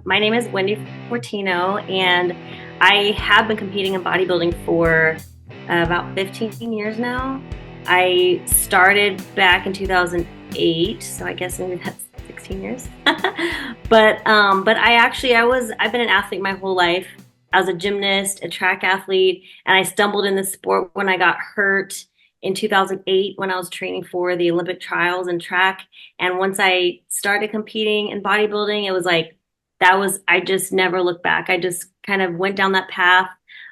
My name is Wendy Fortino, and I have been competing in bodybuilding for about 15 years now. I started back in 2008, so I guess maybe that's 16 years. But I've been an athlete my whole life. I was a gymnast, a track athlete, and I stumbled in the sport when I got hurt in 2008 when I was training for the Olympic trials in track. And once I started competing in bodybuilding, it was like I just never looked back. I just kind of went down that path.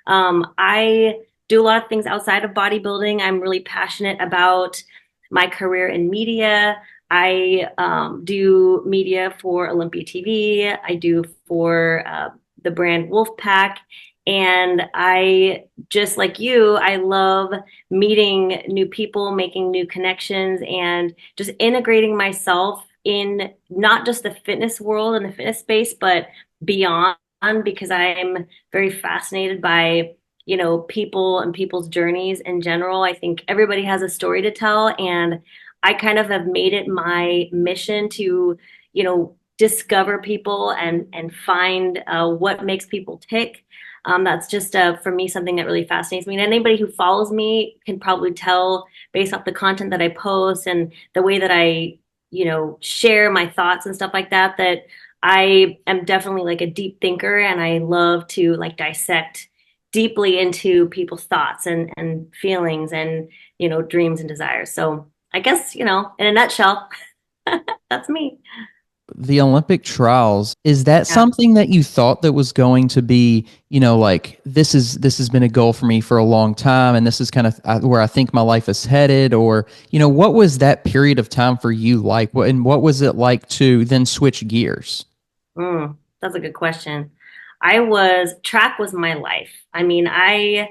I do a lot of things outside of bodybuilding. I'm really passionate about my career in media. I do media for OlympiaTV. I do for the brand Wolfpack. And I, just like you, I love meeting new people, making new connections, and just integrating myself in not just the fitness world and the fitness space, but beyond, because I'm very fascinated by, people and people's journeys in general. I think everybody has a story to tell, and I kind of have made it my mission to, discover people and find what makes people tick. That's just for me something that really fascinates me. And anybody who follows me can probably tell based off the content that I post and the way that I, share my thoughts and stuff like that, that I am definitely like a deep thinker, and I love to like dissect deeply into people's thoughts and feelings and, dreams and desires. So I guess, in a nutshell, that's me. The Olympic trials, is that Yeah. something that you thought that was going to be, like this has been a goal for me for a long time, and this is kind of where I think my life is headed? Or, what was that period of time for you like? And what was it like to then switch gears? That's a good question. Track was my life. I mean, I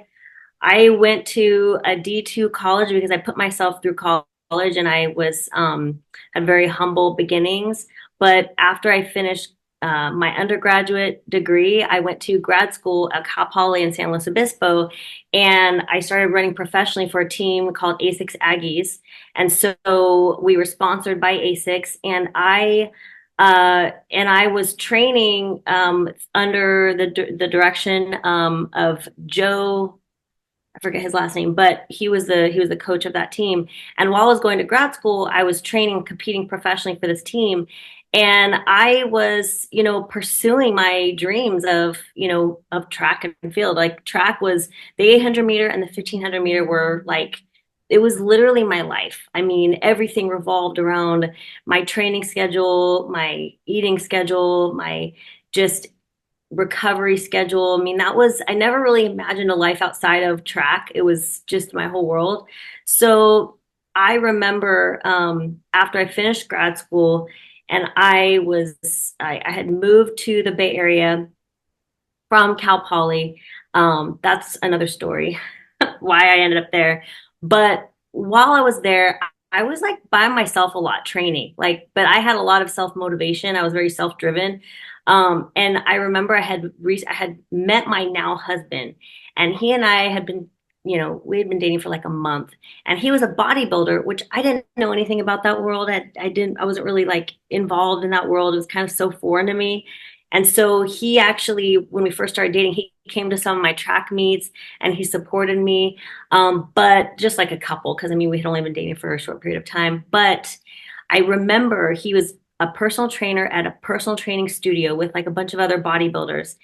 went to a D2 college because I put myself through college, and I was had very humble beginnings. But after I finished my undergraduate degree, I went to grad school at Cal Poly in San Luis Obispo, and I started running professionally for a team called A6 Aggies. And so we were sponsored by A6, and I was training under the direction of Joe. I forget his last name, but he was the coach of that team. And while I was going to grad school, I was training, competing professionally for this team. And I was, pursuing my dreams of track and field. Like track was the 800 meter and the 1500 meter were like, it was literally my life. I mean, everything revolved around my training schedule, my eating schedule, my just recovery schedule. I mean, I never really imagined a life outside of track. It was just my whole world. So I remember after I finished grad school, and I had moved to the Bay Area from Cal Poly. That's another story why I ended up there. But while I was there, I was like by myself a lot training, like, but I had a lot of self motivation. I was very self driven. And I remember I had met my now husband, and he and I had been, we had been dating for like a month, and he was a bodybuilder, which I didn't know anything about that world. I wasn't really like involved in that world. It was kind of so foreign to me. And so he actually, when we first started dating, he came to some of my track meets and he supported me. But just like a couple, because I mean, we had only been dating for a short period of time. But I remember he was a personal trainer at a personal training studio with like a bunch of other bodybuilders.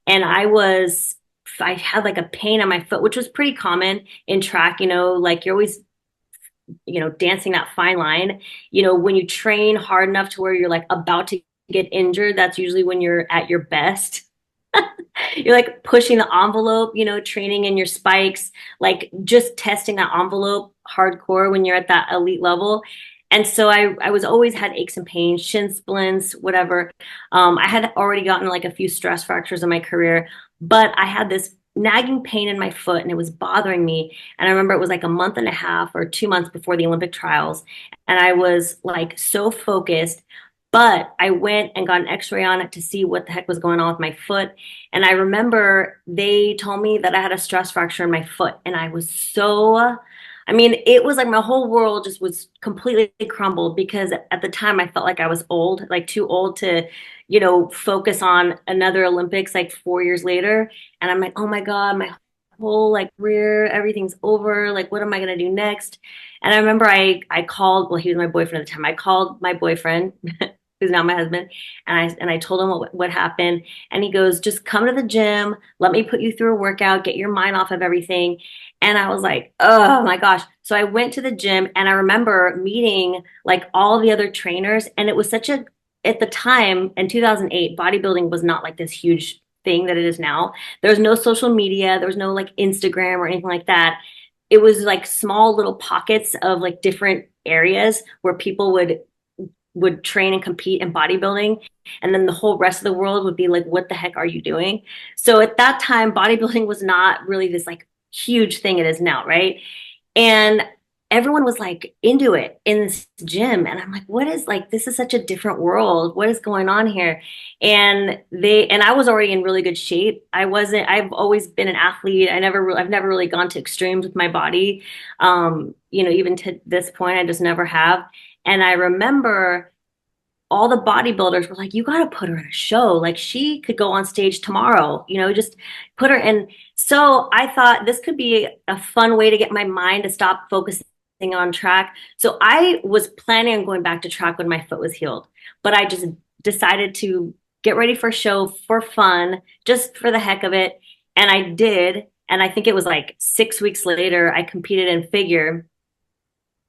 And I had like a pain on my foot, which was pretty common in track, like you're always, dancing that fine line. When you train hard enough to where you're like about to get injured, that's usually when you're at your best. You're like pushing the envelope, training in your spikes, like just testing that envelope hardcore when you're at that elite level. And so I was always had aches and pains, shin splints, whatever. I had already gotten like a few stress fractures in my career, but I had this nagging pain in my foot and it was bothering me. And I remember it was like a month and a half or 2 months before the Olympic trials. And I was like so focused, but I went and got an x-ray on it to see what the heck was going on with my foot. And I remember they told me that I had a stress fracture in my foot. And I mean, it was like my whole world just was completely crumbled because at the time I felt like I was old, like too old to, focus on another Olympics like 4 years later. And I'm like, oh my God, my whole like career, everything's over. Like, what am I gonna do next? And I remember I called, well, he was my boyfriend at the time. I called my boyfriend, who's now my husband, and I told him what happened. And he goes, just come to the gym, let me put you through a workout, get your mind off of everything. And I was like, oh my gosh. So I went to the gym and I remember meeting like all the other trainers. And it was at the time in 2008, bodybuilding was not like this huge thing that it is now. There was no social media, there was no like Instagram or anything like that. It was like small little pockets of like different areas where people would train and compete in bodybuilding, and then the whole rest of the world would be like, what the heck are you doing? So at that time bodybuilding was not really this like huge thing it is now, right? And everyone was like into it in this gym, and I'm like, what is, like, this is such a different world, what is going on here? And I was already in really good shape. I've always been an athlete. I've never really gone to extremes with my body. Even to this point I just never have. And I remember all the bodybuilders were like, you got to put her in a show. Like, she could go on stage tomorrow, just put her in. So I thought this could be a fun way to get my mind to stop focusing on track. So I was planning on going back to track when my foot was healed, but I just decided to get ready for a show for fun, just for the heck of it. And I did. And I think it was like 6 weeks later, I competed in figure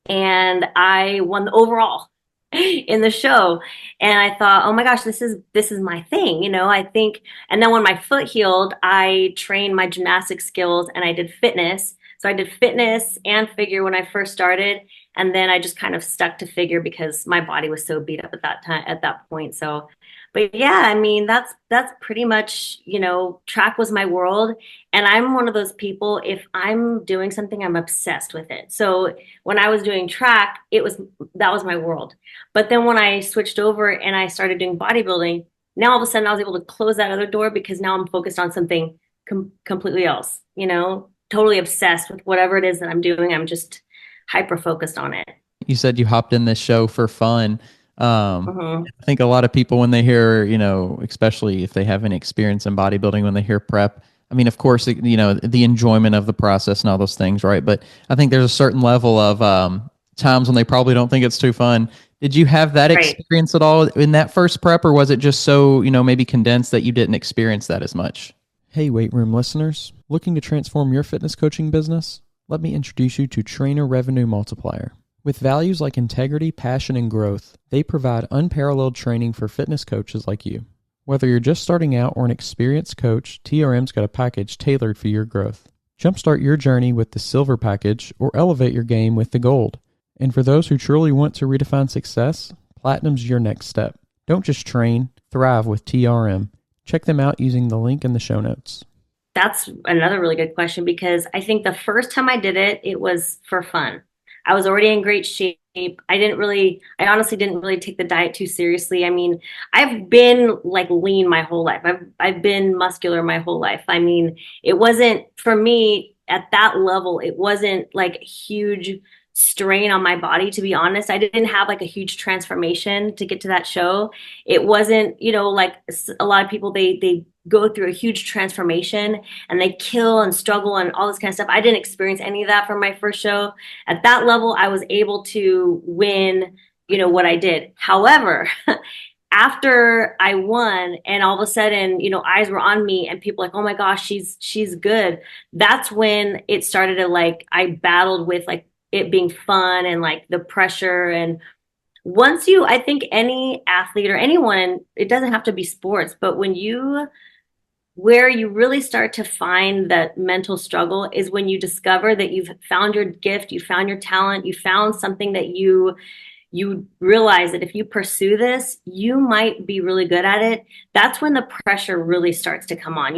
and I won the overall in the show. And I thought, oh my gosh, this is my thing, I think. And then when my foot healed, I trained my gymnastic skills and I did fitness. So I did fitness and figure when I first started. And then I just kind of stuck to figure because my body was so beat up at that time, at that point. So, but yeah, I mean, that's pretty much, track was my world. And I'm one of those people, if I'm doing something, I'm obsessed with it. So when I was doing track, that was my world. But then when I switched over and I started doing bodybuilding, now all of a sudden I was able to close that other door because now I'm focused on something completely else, totally obsessed with whatever it is that I'm doing. I'm just hyper focused on it. You said you hopped in this show for fun. Hmm. I think a lot of people, when they hear, especially if they have any experience in bodybuilding, when they hear prep, I mean, of course, the enjoyment of the process and all those things, right? But I think there's a certain level of times when they probably don't think it's too fun. Did you have that Right. experience at all in that first prep, or was it just so, maybe condensed that you didn't experience that as much? Hey, weight room listeners, looking to transform your fitness coaching business? Let me introduce you to Trainer Revenue Multiplier. With values like integrity, passion, and growth, they provide unparalleled training for fitness coaches like you. Whether you're just starting out or an experienced coach, TRM's got a package tailored for your growth. Jumpstart your journey with the Silver package or elevate your game with the Gold. And for those who truly want to redefine success, Platinum's your next step. Don't just train, thrive with TRM. Check them out using the link in the show notes. That's another really good question because I think the first time I did it, it was for fun. I was already in great shape. I honestly didn't really take the diet too seriously. I mean, I've been like lean my whole life. I've been muscular my whole life. I mean, it wasn't for me at that level, it wasn't like huge strain on my body, to be honest. I didn't have like a huge transformation to get to that show. It wasn't, like a lot of people, they go through a huge transformation and they kill and struggle and all this kind of stuff. I didn't experience any of that from my first show. At that level, I was able to win, what I did. However, after I won and all of a sudden, eyes were on me and people like, oh my gosh, she's good. That's when it started to, like, I battled with like it being fun and like the pressure. And I think any athlete or anyone, it doesn't have to be sports, but where you really start to find that mental struggle is when you discover that you've found your gift, you found your talent, you found something that you realize that if you pursue this, you might be really good at it. That's when the pressure really starts to come on,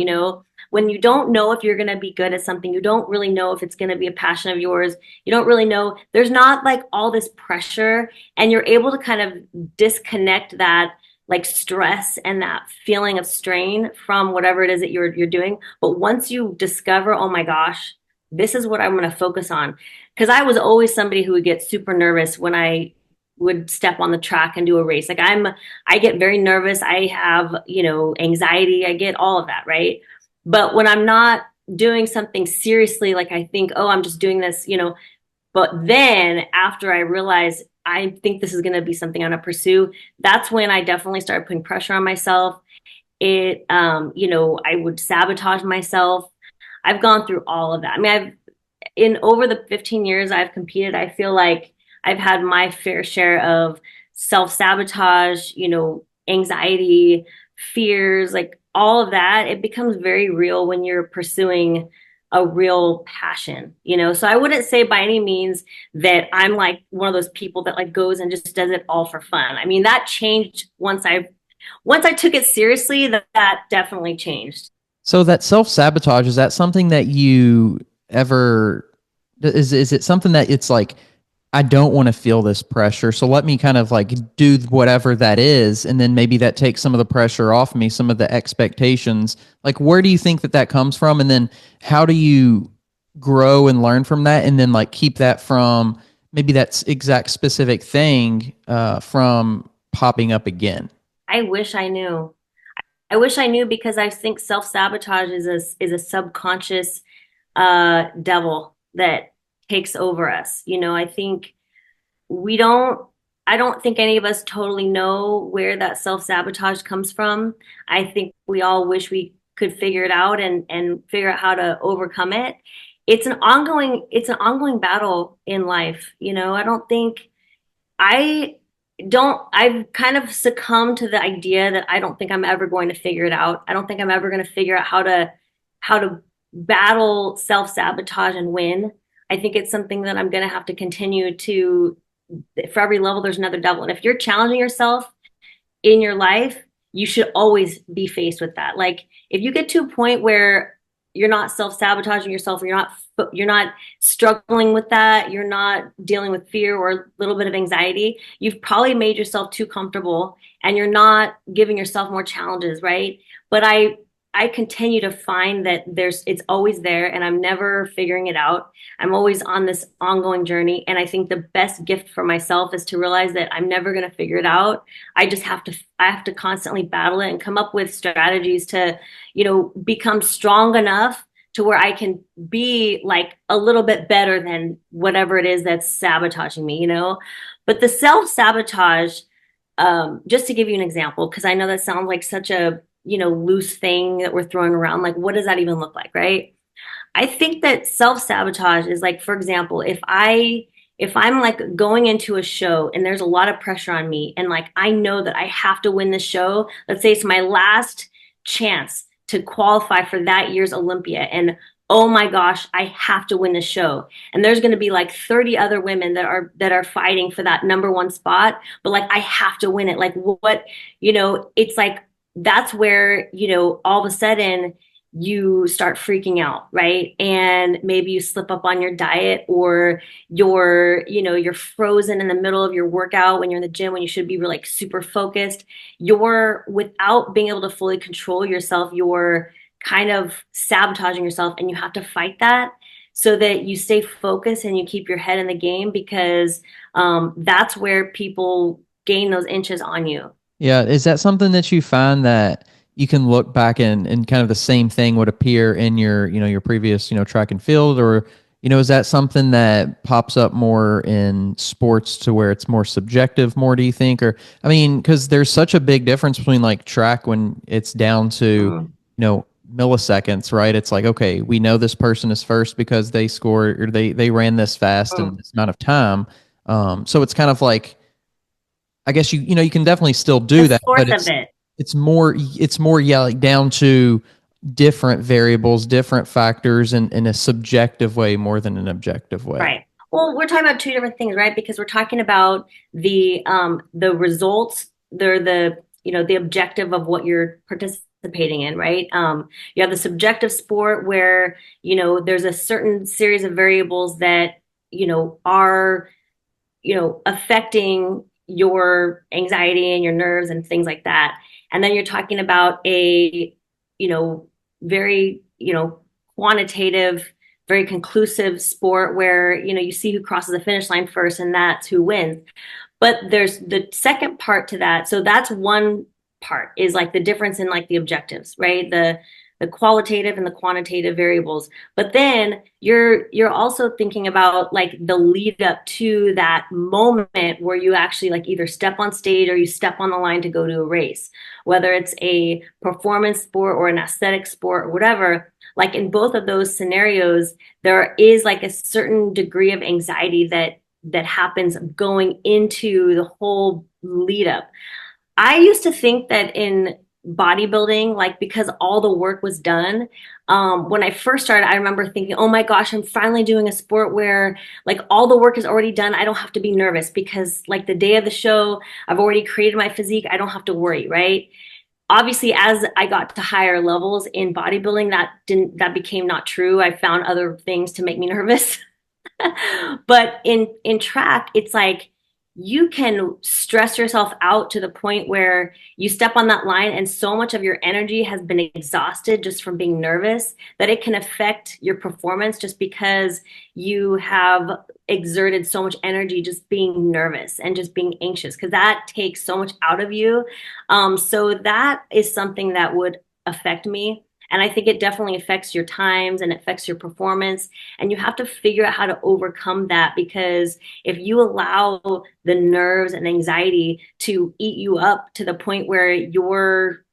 when you don't know if you're going to be good at something, you don't really know if it's going to be a passion of yours. You don't really know. There's not like all this pressure, and you're able to kind of disconnect that like stress and that feeling of strain from whatever it is that you're doing. But once you discover, oh my gosh, this is what I'm going to focus on. Because I was always somebody who would get super nervous when I would step on the track and do a race. I get very nervous. I have, anxiety. I get all of that, right? But when I'm not doing something seriously, like I think, oh, I'm just doing this, but then after I realized I think this is going to be something I'm going to pursue, that's when I definitely started putting pressure on myself. I would sabotage myself. I've gone through all of that. I mean, I've in over the 15 years I've competed, I feel like I've had my fair share of self-sabotage, anxiety, fears, like all of that. It becomes very real when you're pursuing a real passion, So I wouldn't say by any means that I'm like one of those people that like goes and just does it all for fun. I mean, that changed once I took it seriously, that definitely changed. So that self-sabotage, is that something that you ever is it something that it's like, I don't want to feel this pressure, so let me kind of like do whatever that is, and then maybe that takes some of the pressure off me, some of the expectations. Like, where do you think that that comes from, and then how do you grow and learn from that, and then like keep that from maybe that exact specific thing from popping up again? I wish I knew. I wish I knew because I think self-sabotage is a subconscious devil that takes over us. I think we don't I don't think any of us totally know where that self-sabotage comes from. I think we all wish we could figure it out and figure out how to overcome it. It's an ongoing battle in life. I don't think I don't I've kind of succumbed to the idea that I don't think I'm ever going to figure it out. I don't think I'm ever going to figure out how to battle self-sabotage and win. I think it's something that I'm going to have to continue to for every level there's another devil. And if you're challenging yourself in your life, you should always be faced with that. Like if you get to a point where you're not self-sabotaging yourself, or you're not struggling with that, you're not dealing with fear or a little bit of anxiety, you've probably made yourself too comfortable and you're not giving yourself more challenges, right? But I continue to find that it's always there and I'm never figuring it out. I'm always on this ongoing journey. And I think the best gift for myself is to realize that I'm never going to figure it out. I have to constantly battle it and come up with strategies to, become strong enough to where I can be like a little bit better than whatever it is that's sabotaging me. But the self-sabotage, just to give you an example, because I know that sounds like such a loose thing that we're throwing around. Like, what does that even look like, right? I think that self-sabotage is like, for example, if I'm like going into a show and there's a lot of pressure on me and like I know that I have to win the show, let's say it's my last chance to qualify for that year's Olympia and oh my gosh, I have to win the show. And there's going to be like 30 other women that are fighting for that number one spot, but like I have to win it. Like what, it's like that's where, all of a sudden you start freaking out, right? And maybe you slip up on your diet or you're frozen in the middle of your workout when you're in the gym when you should be like super focused. You're without being able to fully control yourself, you're kind of sabotaging yourself and you have to fight that so that you stay focused and you keep your head in the game because that's where people gain those inches on you. Yeah, is that something that you find that you can look back and kind of the same thing would appear in your previous, track and field, or, is that something that pops up more in sports to where it's more subjective more, do you think? Or, I mean, because there's such a big difference between like track when it's down to, milliseconds, right? It's like, okay, we know this person is first because they scored or they ran this fast in this amount of time. So it's kind of like, I guess you can definitely still The do that, but source of it. it's more yeah, like down to different variables, different factors in a subjective way more than an objective way. Right. Well, we're talking about two different things, right? Because we're talking about the results, they're the objective of what you're participating in, right? You have the subjective sport where, there's a certain series of variables that, are, affecting your anxiety and your nerves and things like that. And then you're talking about a, very, quantitative very conclusive sport where, you see who crosses the finish line first and that's who wins. But there's the second part to that. So that's one part, is like the difference in like the objectives, right? The qualitative and the quantitative variables. But then you're also thinking about like the lead up to that moment where you actually like either step on stage or you step on the line to go to a race, whether it's a performance sport or an aesthetic sport or whatever. Like in both of those scenarios, there is like a certain degree of anxiety that happens going into the whole lead up. I used to think that in bodybuilding, like because all the work was done, when I first started, I remember thinking, oh my gosh, I'm finally doing a sport where like all the work is already done. I don't have to be nervous because like the day of the show, I've already created my physique. I don't have to worry, right? Obviously, as I got to higher levels in bodybuilding, that became not true. I found other things to make me nervous. But in track, it's like you can stress yourself out to the point where you step on that line and so much of your energy has been exhausted just from being nervous that it can affect your performance just because you have exerted so much energy just being nervous and just being anxious, because that takes so much out of you. So that is something that would affect me. And I think it definitely affects your times and affects your performance. And you have to figure out how to overcome that, because if you allow the nerves and anxiety to eat you up to the point where you're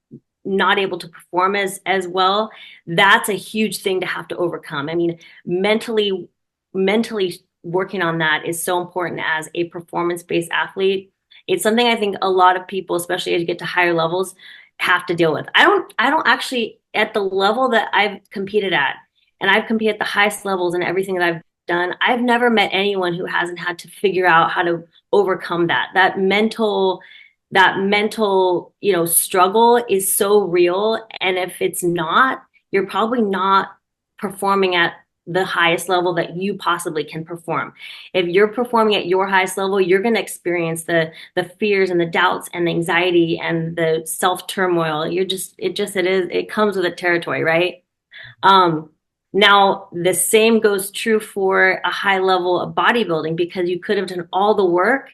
not able to perform as well, that's a huge thing to have to overcome. I mean, mentally working on that is so important as a performance-based athlete. It's something I think a lot of people, especially as you get to higher levels, have to deal with. I don't actually, at the level that I've competed at, and I've competed at the highest levels in everything that I've done, I've never met anyone who hasn't had to figure out how to overcome that mental, struggle is so real. And if it's not, you're probably not performing at the highest level that you possibly can perform. If you're performing at your highest level, you're going to experience the fears and the doubts and the anxiety and the self turmoil. It comes with a territory, right? Um, Now the same goes true for a high level of bodybuilding, because you could have done all the work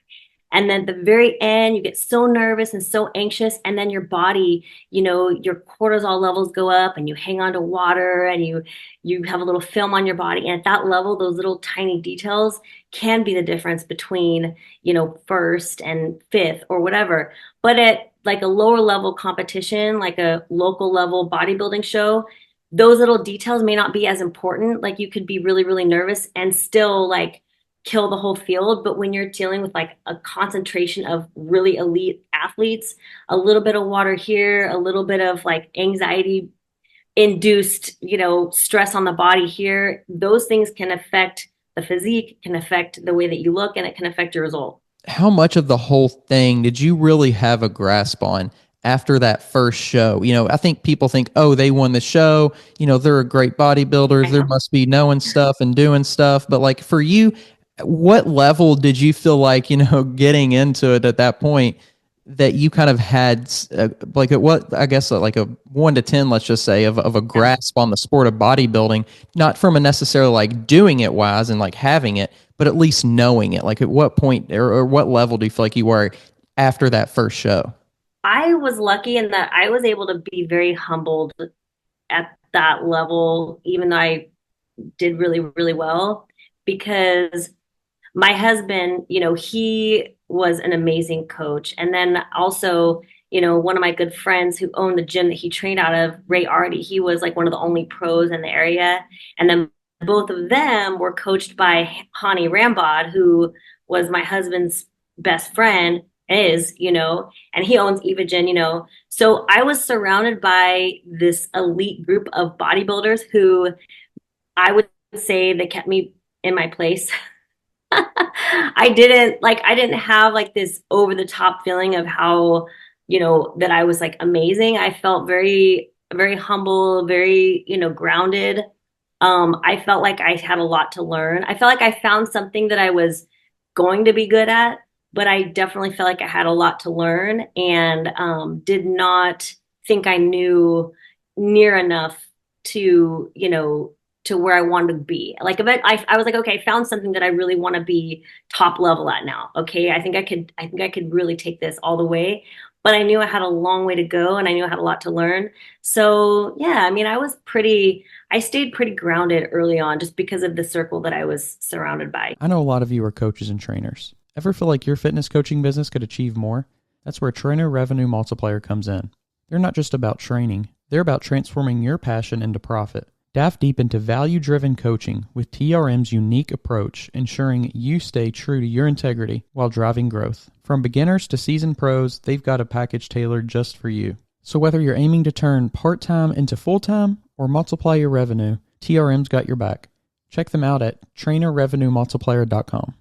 and then at the very end you get so nervous and so anxious, and then your body, your cortisol levels go up and you hang on to water and you have a little film on your body, and at that level those little tiny details can be the difference between first and fifth or whatever. But at like a lower level competition, like a local level bodybuilding show, those little details may not be as important. Like you could be really, really nervous and still like kill the whole field. But when you're dealing with like a concentration of really elite athletes, a little bit of water here, a little bit of like anxiety induced, stress on the body here, those things can affect the physique, can affect the way that you look, and it can affect your result. How much of the whole thing did you really have a grasp on after that first show? I think people think, oh, they won the show. They're great bodybuilders. I There know. must be knowing stuff and doing stuff. But like for you, what level did you feel like, getting into it at that point that you kind of had like what I guess like a 1 to 10, let's just say, of a Yeah. grasp on the sport of bodybuilding, not from a necessarily like doing it wise and like having it, but at least knowing it. Like at what point or what level do you feel like you were after that first show? I was lucky in that I was able to be very humbled at that level, even though I did really, really well, because my husband, he was an amazing coach. And then also, one of my good friends who owned the gym that he trained out of, Ray Artie, he was like one of the only pros in the area. And then both of them were coached by Hani Rambod, who was my husband's best friend, and he owns Evogen, So I was surrounded by this elite group of bodybuilders who I would say they kept me in my place. I didn't have like this over the top feeling of how, that I was like amazing. I felt very, very humble, very, grounded. I felt like I had a lot to learn. I felt like I found something that I was going to be good at, but I definitely felt like I had a lot to learn, and did not think I knew near enough to, to where I wanted to be. Like I was like, okay, I found something that I really want to be top level at now. Okay, I think I could really take this all the way. But I knew I had a long way to go and I knew I had a lot to learn. So yeah, I mean, I stayed pretty grounded early on just because of the circle that I was surrounded by. I know a lot of you are coaches and trainers. Ever feel like your fitness coaching business could achieve more? That's where Trainer Revenue Multiplier comes in. They're not just about training, they're about transforming your passion into profit. Dive deep into value-driven coaching with TRM's unique approach, ensuring you stay true to your integrity while driving growth. From beginners to seasoned pros, they've got a package tailored just for you. So whether you're aiming to turn part-time into full-time or multiply your revenue, TRM's got your back. Check them out at trainerrevenuemultiplier.com.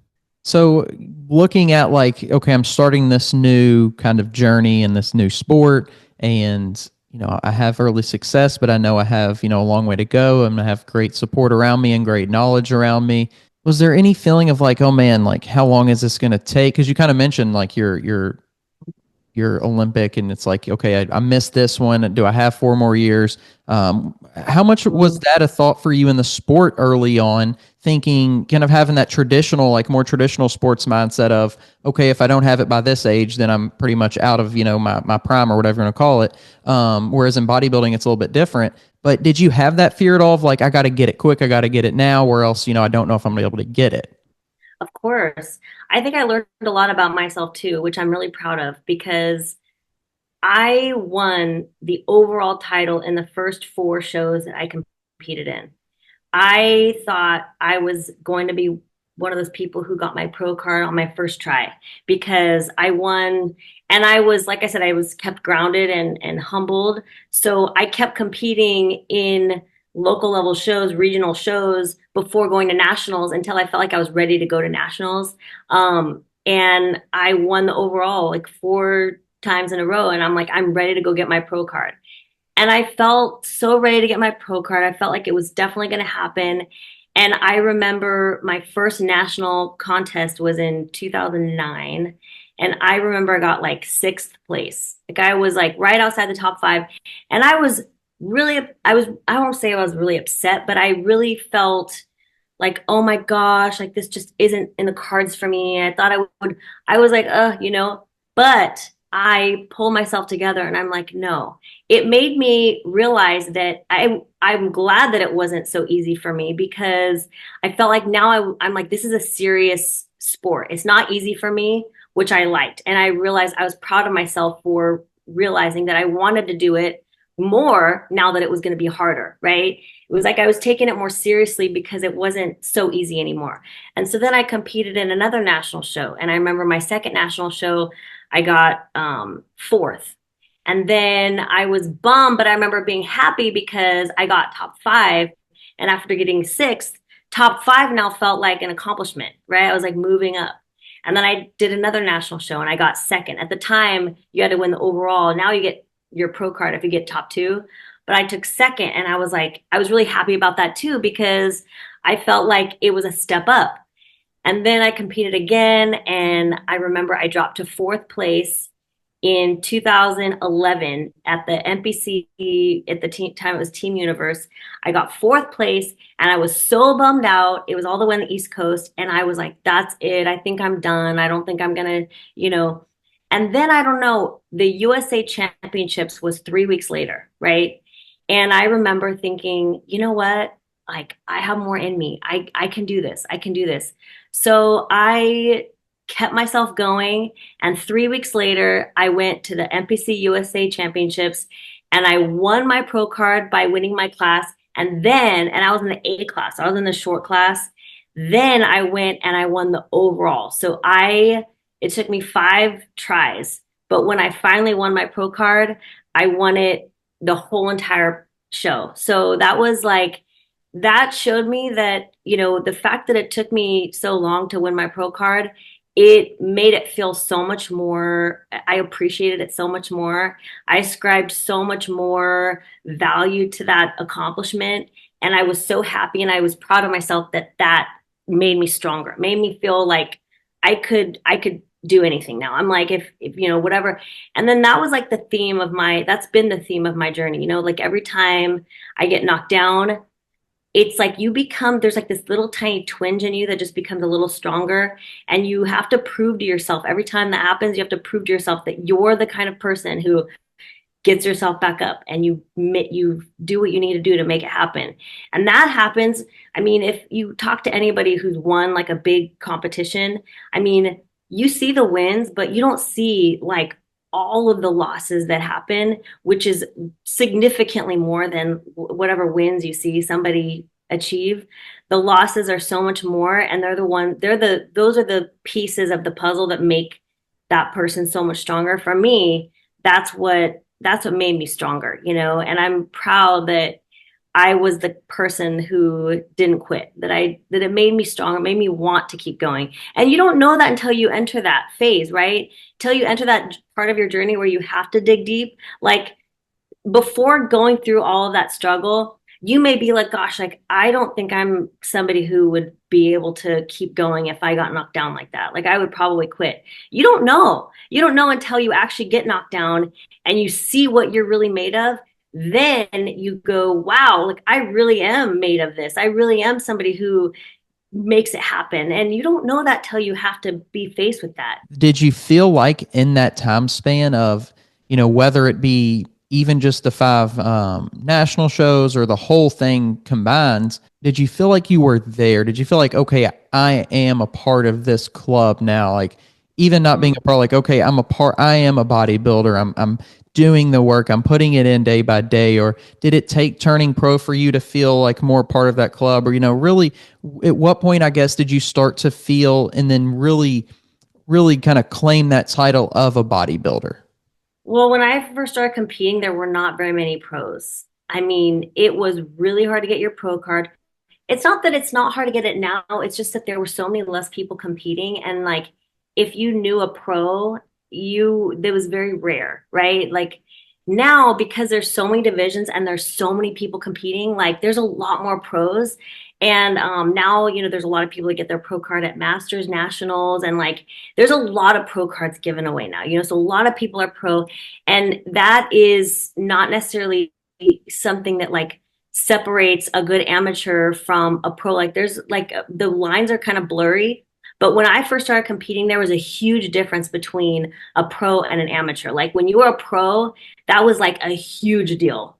So looking at like, okay, I'm starting this new kind of journey in this new sport, and I have early success, but I know I have, a long way to go. I'm going to have great support around me and great knowledge around me. Was there any feeling of like, oh man, like how long is this going to take? Because you kind of mentioned like your Olympic, and it's like, okay, I missed this one. Do I have 4 more years? How much was that a thought for you in the sport early on, thinking, kind of having that traditional, like more traditional sports mindset of, okay, if I don't have it by this age, then I'm pretty much out of, my prime or whatever you want to call it. Whereas in bodybuilding, it's a little bit different. But did you have that fear at all of like, I got to get it quick, I got to get it now, or else, I don't know if I'm going to be able to get it? Of course. I think I learned a lot about myself too, which I'm really proud of because I won the overall title in the first 4 shows that I competed in. I thought I was going to be one of those people who got my pro card on my first try because I won. And I was, like I said, I was kept grounded and humbled. So I kept competing in local level shows, regional shows before going to nationals until I felt like I was ready to go to nationals. And I won the overall like 4 times in a row. And I'm like, I'm ready to go get my pro card. And I felt so ready to get my pro card. I felt like it was definitely going to happen. And I remember my first national contest was in 2009. And I remember I got like 6th place. Like I was like right outside the top 5. And I was really, I won't say I was really upset, but I really felt like, oh my gosh, like this just isn't in the cards for me. I thought I was like, but I pull myself together and I'm like, no. It made me realize that I'm glad that it wasn't so easy for me because I felt like now I'm like, this is a serious sport. It's not easy for me, which I liked. And I realized I was proud of myself for realizing that I wanted to do it more now that it was going to be harder, right? It was like I was taking it more seriously because it wasn't so easy anymore. And so then I competed in another national show. And I remember my second national show, I got 4th. And then I was bummed, but I remember being happy because I got top 5. And after getting 6th, top 5 now felt like an accomplishment, right? I was like moving up. And then I did another national show and I got 2nd. At the time, you had to win the overall. Now you get your pro card if you get top 2. But I took 2nd and I was like, I was really happy about that too because I felt like it was a step up. And then I competed again and I remember I dropped to 4th place in 2011 at the NPC at the time it was Team Universe. I got 4th place and I was so bummed out. It was all the way on the East Coast and I was like, that's it. I think I'm done. I don't think I'm gonna, And then I don't know, the USA Championships was 3 weeks later, right? And I remember thinking, you know what? Like I have more in me. I can do this. I can do this. So I kept myself going. And 3 weeks later, I went to the NPC USA Championships and I won my pro card by winning my class. And I was in the A class, I was in the short class. Then I went and I won the overall. So it took me 5 tries. But when I finally won my pro card, I won it the whole entire show. So that showed me that, the fact that it took me so long to win my pro card, it made it feel so much more. I appreciated it so much more. I ascribed so much more value to that accomplishment. And I was so happy and I was proud of myself that made me stronger, made me feel like I could do anything now. I'm like, if whatever. And then that was like that's been the theme of my journey. Like every time I get knocked down, it's like you become, there's like this little tiny twinge in you that just becomes a little stronger. And you have to prove to yourself every time that happens, you have to prove to yourself that you're the kind of person who gets yourself back up and you do what you need to do to make it happen. And that happens. I mean, if you talk to anybody who's won like a big competition, I mean, you see the wins, but you don't see like all of the losses that happen, which is significantly more than whatever wins you see somebody achieve. The losses are so much more, and those are the pieces of the puzzle that make that person so much stronger. For me, that's what made me stronger, and I'm proud that I was the person who didn't quit, that it made me stronger, made me want to keep going. And you don't know that until you enter that phase, right? Till you enter that part of your journey where you have to dig deep. Like before going through all of that struggle, you may be like, gosh, like I don't think I'm somebody who would be able to keep going if I got knocked down like that. Like I would probably quit. You don't know. You don't know until you actually get knocked down and you see what you're really made of. Then you go, wow, like I really am made of this. I really am somebody who makes it happen. And you don't know that till you have to be faced with that. Did you feel like in that time span of, whether it be even just the five national shows or the whole thing combined, did you feel like you were there? Did you feel like, okay, I am a part of this club now? Like even not being a part, like, okay, I am a bodybuilder. I'm doing the work. I'm putting it in day by day. Or did it take turning pro for you to feel like more part of that club? Or, really at what point, I guess, did you start to feel and then really, really kind of claim that title of a bodybuilder? Well, when I first started competing, there were not very many pros. I mean, it was really hard to get your pro card. It's not that it's not hard to get it now. It's just that there were so many less people competing. And like, if you knew a pro, that was very rare, right? Like now, because there's so many divisions and there's so many people competing, like there's a lot more pros. And now, there's a lot of people that get their pro card at Masters, Nationals, and like there's a lot of pro cards given away now, so a lot of people are pro. And that is not necessarily something that like separates a good amateur from a pro. Like there's like the lines are kind of blurry. But when I first started competing, there was a huge difference between a pro and an amateur. Like when you were a pro, that was like a huge deal.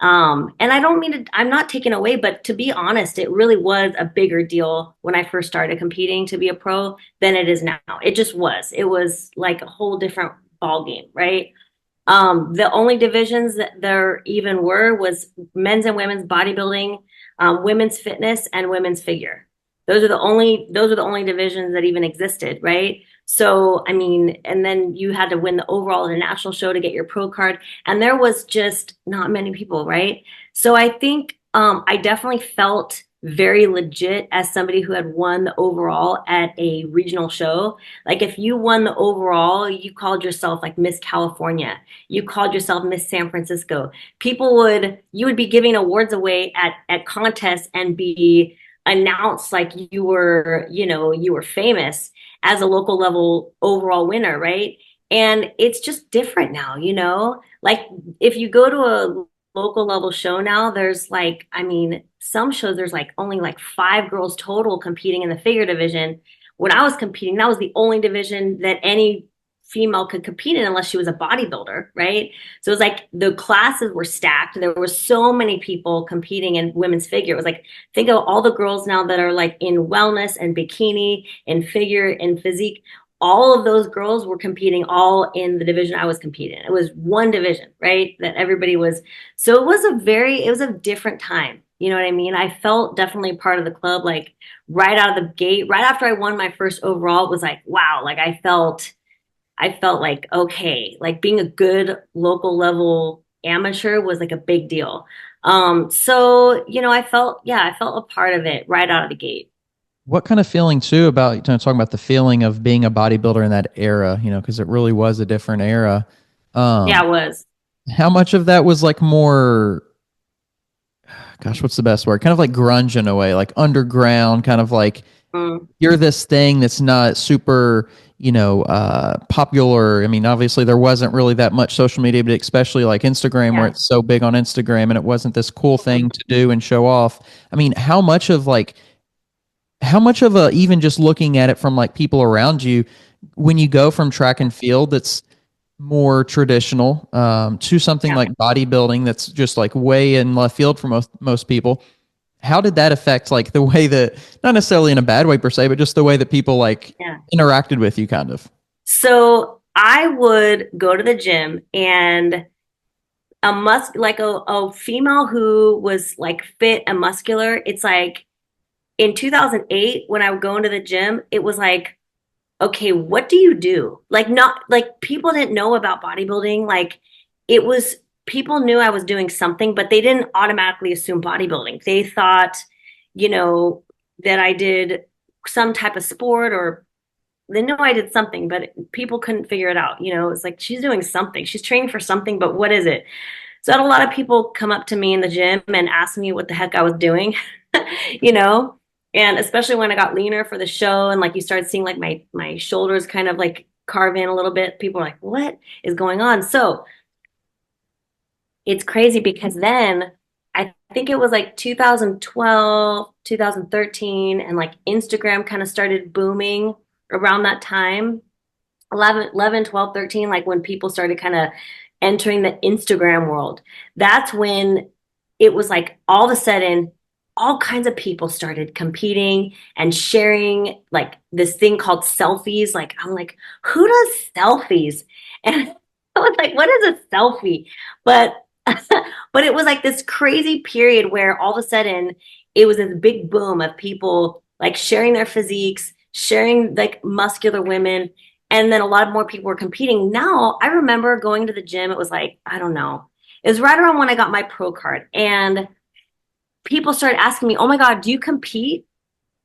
And I don't mean to, I'm not taking away, but to be honest, it really was a bigger deal when I first started competing to be a pro than it is now. It just was. It was like a whole different ball game, right? The only divisions that there even was men's and women's bodybuilding, women's fitness, and women's figure. Those are the only divisions that even existed, right? So, I mean, and then you had to win the overall in a national show to get your pro card. And there was just not many people, right? So I think I definitely felt very legit as somebody who had won the overall at a regional show. Like if you won the overall, you called yourself like Miss California. You called yourself Miss San Francisco. You would be giving awards away at contests and be announced like you were famous as a local level overall winner, right? And it's just different now, like if you go to a local level show now, there's like, I mean, some shows there's like only like 5 girls total competing in the figure division. When I was competing, that was the only division that any female could compete in unless she was a bodybuilder, right? So it was like the classes were stacked. There were so many people competing in women's figure. It was like, think of all the girls now that are like in wellness and bikini and figure and physique. All of those girls were competing all in the division I was competing in. It was one division, right? That everybody was. So it was a different time. You know what I mean? I felt definitely part of the club, like right out of the gate, right after I won my first overall, it was like, wow, like I felt like, okay, like being a good local level amateur was like a big deal. So, I felt a part of it right out of the gate. What kind of feeling too about, talking about the feeling of being a bodybuilder in that era, because it really was a different era. Yeah, it was. How much of that was like more, gosh, what's the best word? Kind of like grunge in a way, like underground, kind of like Mm, you're this thing that's not super, popular. I mean, obviously there wasn't really that much social media, but especially like Instagram, where yeah. it's so big on Instagram, and it wasn't this cool Mhm. thing to do and show off. I mean, how much of a, even just looking at it from like people around you, when you go from track and field that's more traditional, to something Yeah. like bodybuilding that's just like way in left field for most people, how did that affect like the way that, not necessarily in a bad way per se, but just the way that people like Yeah. interacted with you kind of? So I would go to the gym and a female who was like fit and muscular. It's like in 2008 when I would go into the gym, it was like, okay, what do you do? Like not like people didn't know about bodybuilding. Like it was people knew I was doing something, but they didn't automatically assume bodybuilding. They thought, you know, that I did some type of sport or they know I did something, but people couldn't figure it out. It's like she's doing something. She's training for something, but what is it? So I had a lot of people come up to me in the gym and ask me what the heck I was doing, you know? And especially when I got leaner for the show and like you started seeing like my shoulders kind of like carve in a little bit, people are like, what is going on? So it's crazy because then I think it was like 2012, 2013, and like Instagram kind of started booming around that time. 11, 12, 13, like when people started kind of entering the Instagram world. That's when it was like all of a sudden, all kinds of people started competing and sharing like this thing called selfies. Like, I'm like, who does selfies? And I was like, what is a selfie? But, but it was like this crazy period where all of a sudden it was this big boom of people like sharing their physiques, sharing like muscular women, and then a lot more people were competing. Now, I remember going to the gym, it was like, I don't know. It was right around when I got my pro card. And people started asking me, oh my God, do you compete?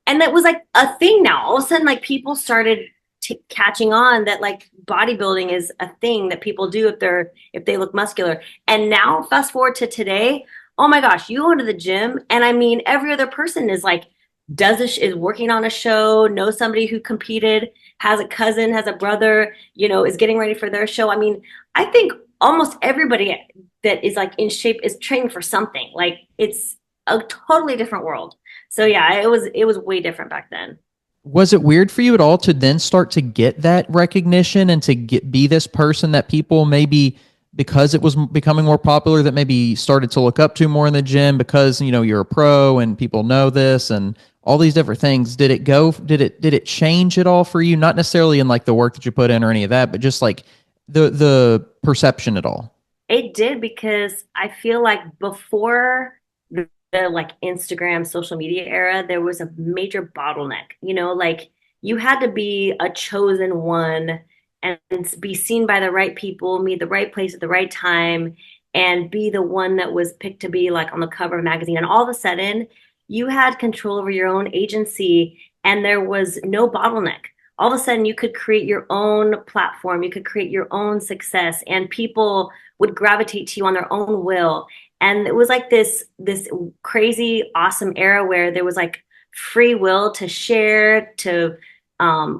And that was like a thing now. All of a sudden, like people started catching on that like bodybuilding is a thing that people do if they look muscular. And now, fast forward to today, oh my gosh, you go to the gym, and I mean, every other person is like is working on a show, knows somebody who competed, has a cousin, has a brother, is getting ready for their show. I mean, I think almost everybody that is like in shape is training for something. Like it's a totally different world. So yeah, it was way different back then. Was it weird for you at all to then start to get that recognition and to be this person that people maybe, because it was becoming more popular, that maybe started to look up to more in the gym because you're a pro and people know this and all these different things? Did it change at all for you? Not necessarily in like the work that you put in or any of that, but just like the perception at all? It did because I feel like before the like Instagram social media era, there was a major bottleneck. Like you had to be a chosen one and be seen by the right people, meet the right place at the right time, and be the one that was picked to be like on the cover of a magazine. And all of a sudden, you had control over your own agency, and there was no bottleneck. All of a sudden, you could create your own platform, you could create your own success, and people would gravitate to you on their own will. And it was like this crazy awesome era where there was like free will to share, to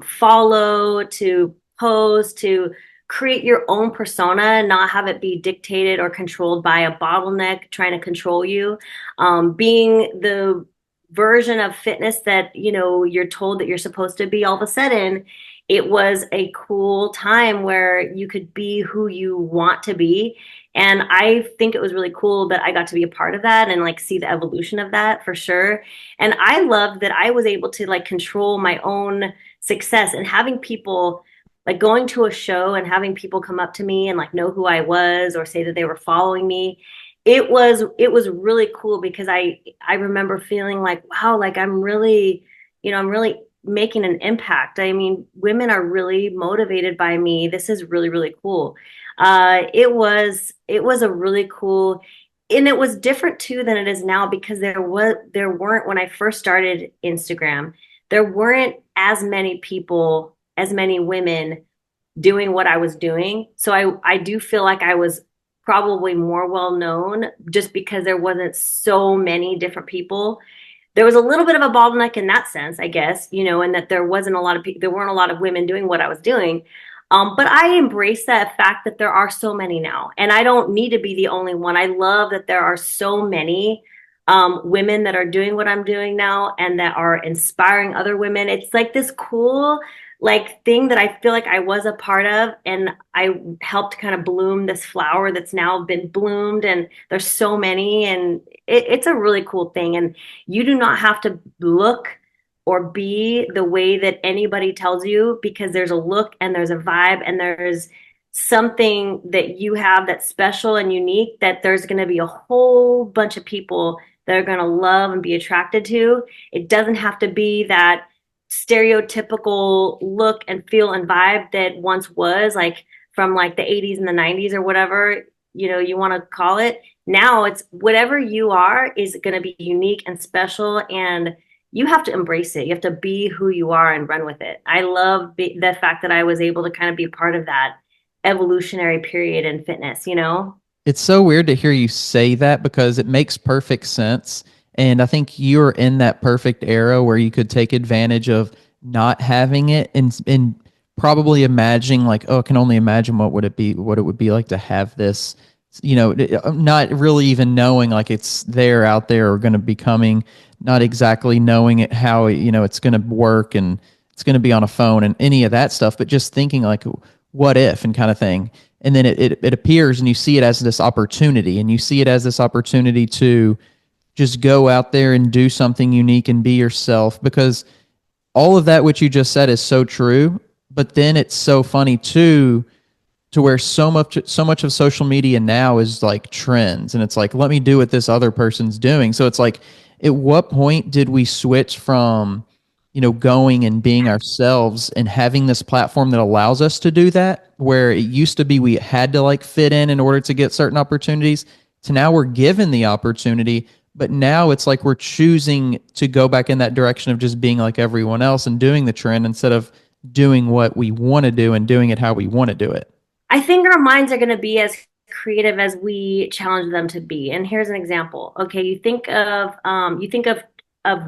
follow, to post, to create your own persona, not have it be dictated or controlled by a bottleneck trying to control you. Being the version of fitness that you're told that you're supposed to be. All of a sudden, it was a cool time where you could be who you want to be. And I think it was really cool that I got to be a part of that and like see the evolution of that for sure. And I loved that I was able to like control my own success and having people like going to a show and having people come up to me and like know who I was or say that they were following me. It was really cool because I remember feeling like, wow, like I'm really making an impact. I mean, women are really motivated by me. This is really, really cool. It was a really cool, and it was different too than it is now because there weren't, when I first started Instagram, there weren't as many people, as many women doing what I was doing. So I do feel like I was probably more well known just because there wasn't so many different people. there was a little bit of a bottleneck in that sense, I guess, you know, and that there wasn't a lot of people, there weren't a lot of women doing what I was doing. But I embrace that fact that there are so many now, and I don't need to be the only one. I love that there are so many women that are doing what I'm doing now and that are inspiring other women. It's like this cool like thing that I feel like I was a part of, and I helped kind of bloom this flower that's now been bloomed, and there's so many, and it's a really cool thing. And you do not have to look or be the way that anybody tells you, because there's a look and there's a vibe and there's something that you have that's special and unique, that there's going to be a whole bunch of people that are going to love and be attracted to. It doesn't have to be that stereotypical look and feel and vibe that once was like from like the 80s and the 90s or whatever, you know, you want to call it. Now it's whatever you are is going to be unique and special, and you have to embrace it. You have to be who you are and run with it. I love the fact that I was able to kind of be a part of that evolutionary period in fitness, you know? It's so weird to hear you say that because it makes perfect sense. And I think you're in that perfect era where you could take advantage of not having it and probably imagining like, oh, I can only imagine what it would be like to have this, you know, not really even knowing like it's there out there or going to be coming, not exactly knowing it, how, you know, it's going to work and it's going to be on a phone and any of that stuff, but just thinking like, what if and kind of thing. And then it appears and you see it as this opportunity, and you see it as this opportunity to just go out there and do something unique and be yourself, because all of that which you just said is so true. But then it's so funny too, to where so much of social media now is like trends, and it's like, let me do what this other person's doing. So it's like, at what point did we switch from, you know, going and being ourselves and having this platform that allows us to do that, where it used to be we had to like fit in order to get certain opportunities, to now we're given the opportunity, but now it's like we're choosing to go back in that direction of just being like everyone else and doing the trend instead of doing what we want to do and doing it how we want to do it. I think our minds are going to be as creative as we challenge them to be. And here's an example. Okay, you think of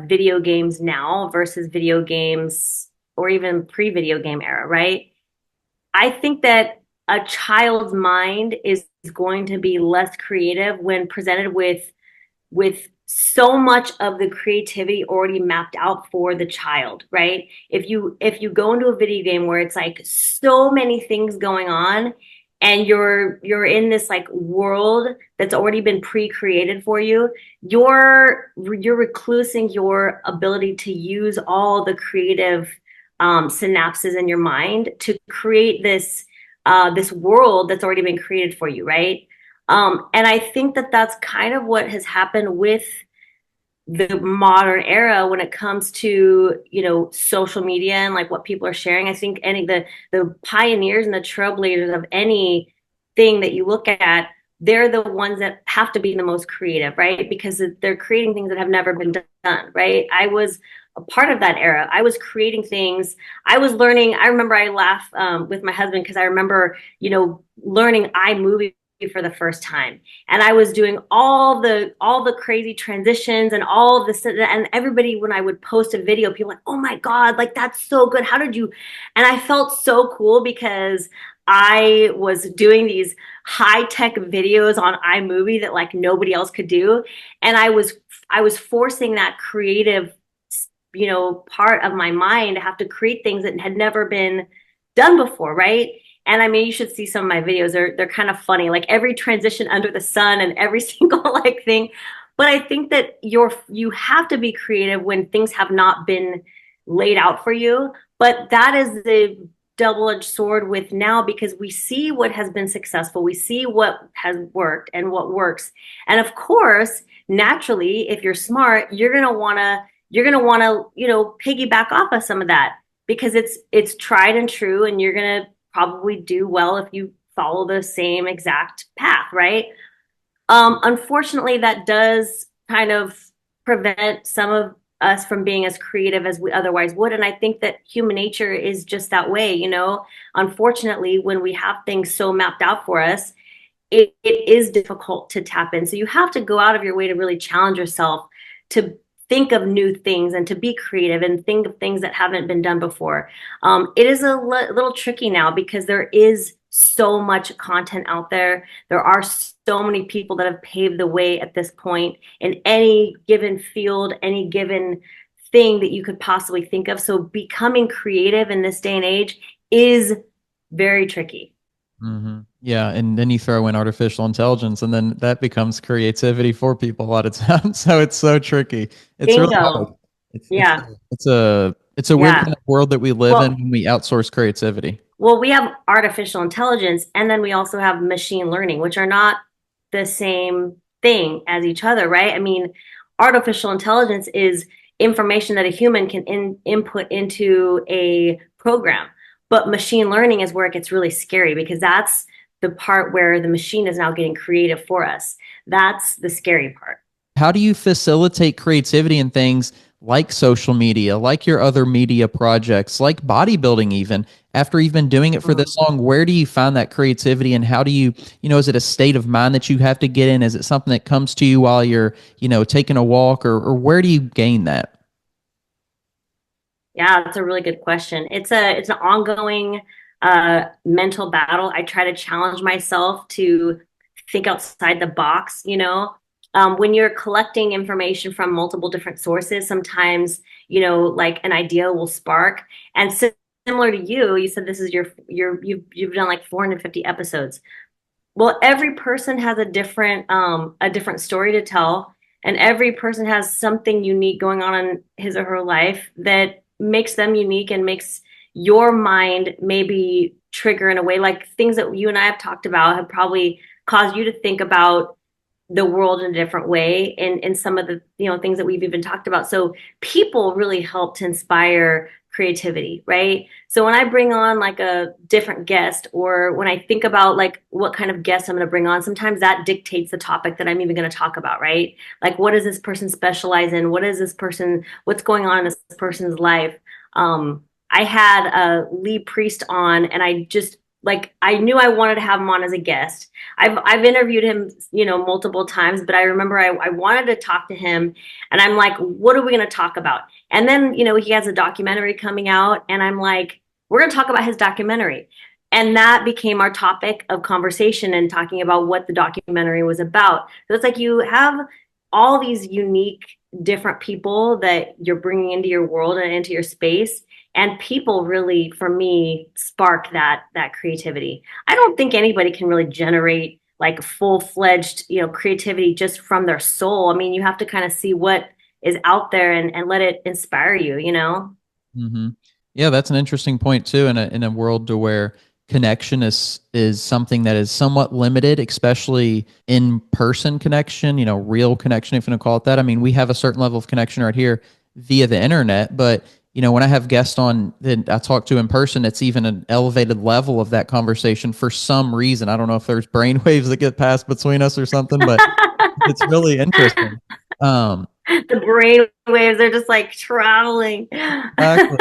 video games now versus video games or even pre-video game era, right? I think that a child's mind is going to be less creative when presented with so much of the creativity already mapped out for the child, right? If you go into a video game where it's like so many things going on, and you're in this like world that's already been pre-created for you, you're reclusing your ability to use all the creative synapses in your mind to create this world that's already been created for you, right? And I think that that's kind of what has happened with the modern era when it comes to, you know, social media and like what people are sharing. I think any the pioneers and the trailblazers of anything that you look at, they're the ones that have to be the most creative, right? Because they're creating things that have never been done, right? I was a part of that era. I was creating things. I was learning. I remember I laugh with my husband because I remember, you know, learning iMovie for the first time, and I was doing all the crazy transitions and all of this, and everybody, when I would post a video, people were like, oh my god, like that's so good, how did you? And I felt so cool because I was doing these high-tech videos on iMovie that like nobody else could do, and I was forcing that creative, you know, part of my mind to have to create things that had never been done before, right? And I mean, you should see some of my videos. They're kind of funny, like every transition under the sun and every single like thing. But I think that you have to be creative when things have not been laid out for you. But that is the double-edged sword with now, because we see what has been successful. We see what has worked and what works. And of course, naturally, if you're smart, you're gonna wanna, you know, piggyback off of some of that because it's tried and true, and you're gonna probably do well if you follow the same exact path, right? Unfortunately, that does kind of prevent some of us from being as creative as we otherwise would. And I think that human nature is just that way, you know? Unfortunately, when we have things so mapped out for us, it is difficult to tap in. So you have to go out of your way to really challenge yourself to think of new things and to be creative and think of things that haven't been done before. It is a little tricky now because there is so much content out there. There are so many people that have paved the way at this point in any given field, any given thing that you could possibly think of. So becoming creative in this day and age is very tricky. Yeah, and then you throw in artificial intelligence, and then that becomes creativity for people a lot of times. So it's so tricky. It's really hard. Bingo. It's it's Yeah. it's a it's a weird Yeah. kind of world that we live in Well, when we outsource creativity. well, we have artificial intelligence and then we also have machine learning, which are not the same thing as each other, right? I mean, artificial intelligence is information that a human can input into a program. But machine learning is where it gets really scary because that's the part where the machine is now getting creative for us. That's the scary part. How do you facilitate creativity in things like social media, like your other media projects, like bodybuilding, even after you've been doing it for this Mhm. long? Where do you find that creativity, and how do you, is it a state of mind that you have to get in? Is it something that comes to you while you're, taking a walk, or where do you gain that? Yeah, that's a really good question. It's an ongoing mental battle. I try to challenge myself to think outside the box, you know. When you're collecting information from multiple different sources, sometimes, like an idea will spark. And similar to you, you said this is you've done like 450 episodes. Well, every person has a different story to tell, and every person has something unique going on in his or her life that makes them unique and makes your mind maybe trigger in a way like things that you and I have talked about have probably caused you to think about the world in a different way in some of the things that we've even talked about. So people really help to inspire creativity, right? So when I bring on like a different guest, or when I think about like what kind of guest I'm going to bring on, sometimes that dictates the topic that I'm even going to talk about, right? Like what does this person specialize in? What's going on in this person's life? I had a Lee Priest on, and I just like I knew I wanted to have him on as a guest. I've interviewed him, multiple times, but I remember I wanted to talk to him, and I'm like, what are we going to talk about? And then, he has a documentary coming out, and I'm like, we're going to talk about his documentary. And that became our topic of conversation and talking about what the documentary was about. So it's like you have all these unique, different people that you're bringing into your world and into your space. And people really, for me, spark that creativity. I don't think anybody can really generate like full-fledged, creativity just from their soul. I mean, you have to kind of see what is out there and let it inspire you, you know? hmm Yeah, that's an interesting point too. In a world to where connection is something that is somewhat limited, especially in person connection. Real connection, if you want to call it that. I mean, we have a certain level of connection right here via the internet, but when I have guests on that I talk to in person, it's even an elevated level of that conversation for some reason. I don't know if there's brain waves that get passed between us or something, but it's really interesting. Um, The brain waves are just like traveling. Exactly.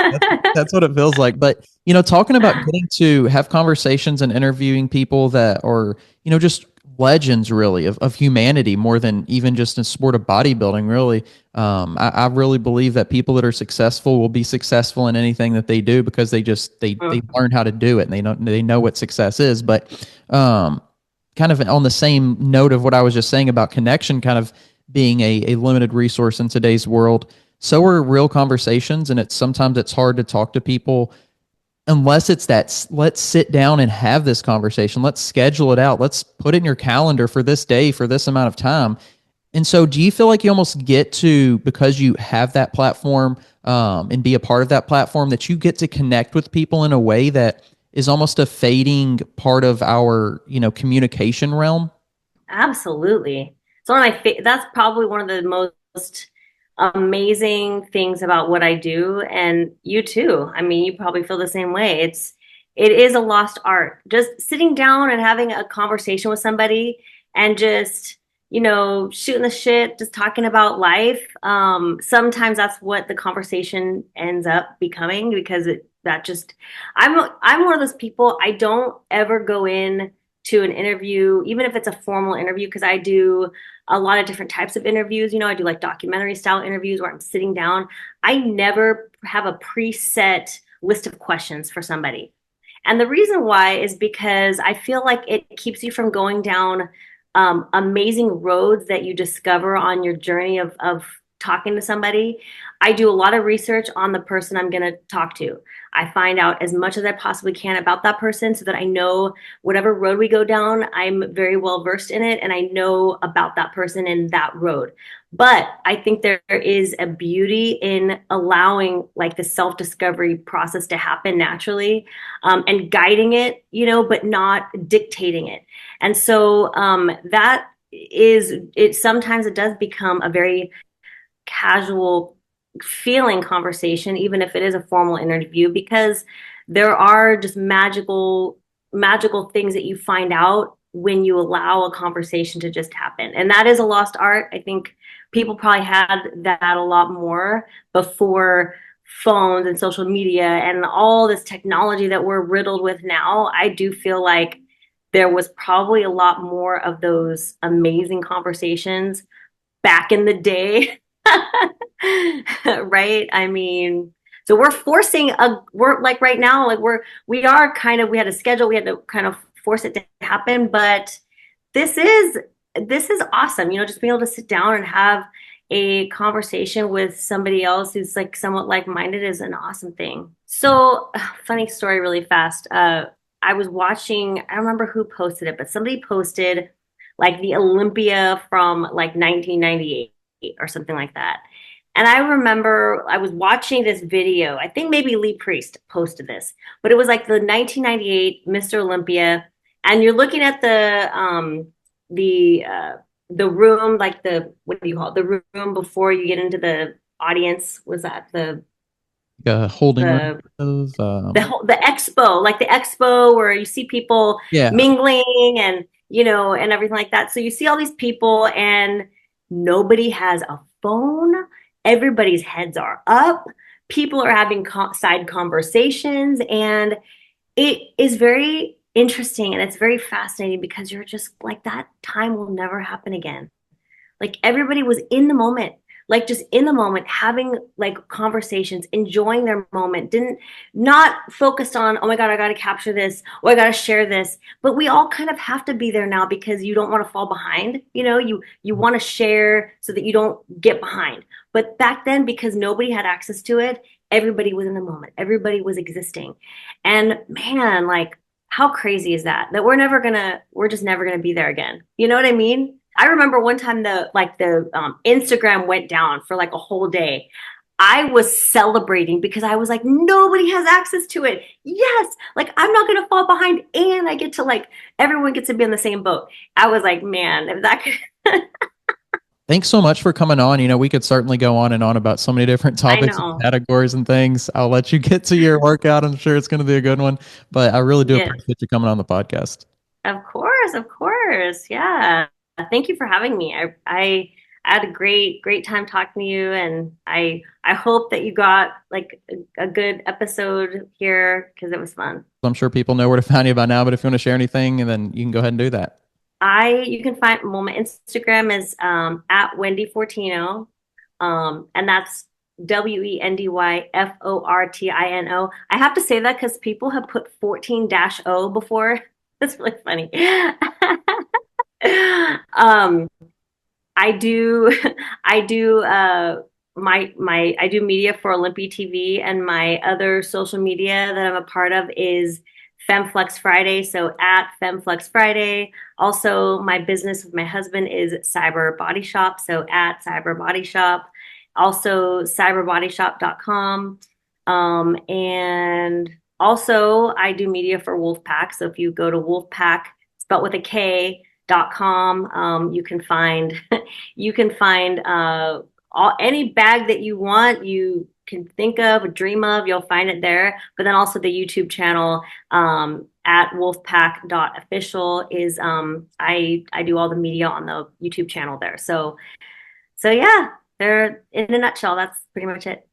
That's what it feels like. But, talking about getting to have conversations and interviewing people that are, just legends really of humanity more than even just in sport of bodybuilding, really. I really believe that people that are successful will be successful in anything that they do because they learn how to do it, and they know what success is. But kind of on the same note of what I was just saying about connection kind of being a limited resource in today's world, so are real conversations. And sometimes it's hard to talk to people unless it's that let's sit down and have this conversation. Let's schedule it out. Let's put it in your calendar for this day, for this amount of time. And so do you feel like you almost get to, because you have that platform, and be a part of that platform, that you get to connect with people in a way that is almost a fading part of our, communication realm? Absolutely. It's one of that's probably one of the most amazing things about what I do. And you too. I mean, you probably feel the same way. It is a lost art. Just sitting down and having a conversation with somebody and just, shooting the shit, just talking about life. Sometimes that's what the conversation ends up becoming because I'm one of those people, I don't ever go in to an interview, even if it's a formal interview, because I do a lot of different types of interviews. I do like documentary style interviews where I'm sitting down. I never have a preset list of questions for somebody. And the reason why is because I feel like it keeps you from going down amazing roads that you discover on your journey of talking to somebody. I do a lot of research on the person I'm going to talk to. I find out as much as I possibly can about that person so that I know whatever road we go down, I'm very well versed in it and I know about that person and that road. But I think there is a beauty in allowing like the self-discovery process to happen naturally, and guiding it, but not dictating it. And so that is it. Sometimes it does become a very casual feeling conversation, even if it is a formal interview, because there are just magical things that you find out when you allow a conversation to just happen. And that is a lost art. I think people probably had that a lot more before phones and social media and all this technology that we're riddled with now. I do feel like there was probably a lot more of those amazing conversations back in the day. Right? I mean, so we're like right now, like we had a schedule, we had to kind of force it to happen, but this is this is awesome, just being able to sit down and have a conversation with somebody else who's like somewhat like-minded is an awesome thing. So, funny story really fast. I was watching, I don't remember who posted it, but somebody posted like the Olympia from like 1998 or something like that. And I remember I was watching this video. I think maybe Lee Priest posted this, but it was like the 1998 Mr. Olympia, and you're looking at the room, like the what do you call it? The room before you get into the audience. Was that holding room the of the expo, like the expo where you see people yeah. mingling and and everything like that. So you see all these people and nobody has a phone. Everybody's heads are up. People are having side conversations, and it is very interesting and it's very fascinating because you're just like that time will never happen again. Like everybody was in the moment, like just in the moment, having like conversations, enjoying their moment, didn't not focused on, oh my God, I got to capture this, or I got to share this. But we all kind of have to be there now because you don't want to fall behind. You want to share so that you don't get behind. But back then, because nobody had access to it, everybody was in the moment. Everybody was existing. And man, like how crazy is that? That we're just never gonna be there again. You know what I mean? I remember one time the Instagram went down for like a whole day. I was celebrating because I was like, nobody has access to it. Yes, like I'm not gonna fall behind, and I get to like everyone gets to be in the same boat. I was like, man, if that could Thanks so much for coming on. We could certainly go on and on about so many different I topics and know. categories and things. I'll let you get to your workout. I'm sure it's going to be a good one, but I really do Yes, appreciate you coming on the podcast. of course, of course. Yeah. Thank you for having me. I had a great time talking to you, and I hope that you got like a good episode here because it was fun. I'm sure people know where to find you by now, but if you want to share anything, and then you can go ahead and do that. You can find, well, my Instagram is at Wendy Fortino, and that's WendyFortino. I have to say that because people have put 14-0 before. That's really funny. um, I do I do my I do media for OlympiaTV, and my other social media that I'm a part of is FemFlex Friday. So at FemFlex Friday. Also, my business with my husband is Cyber Body Shop. So at Cyber Body Shop. Also cyberbodyshop.com. And also I do media for Wolfpack. So if you go to Wolfpack, spelled with a K.com, you can find you can find any bag that you want, you can think of, dream of, you'll find it there. But then also the YouTube channel at wolfpack.official is I do all the media on the YouTube channel there. So yeah, they're in a nutshell, that's pretty much it.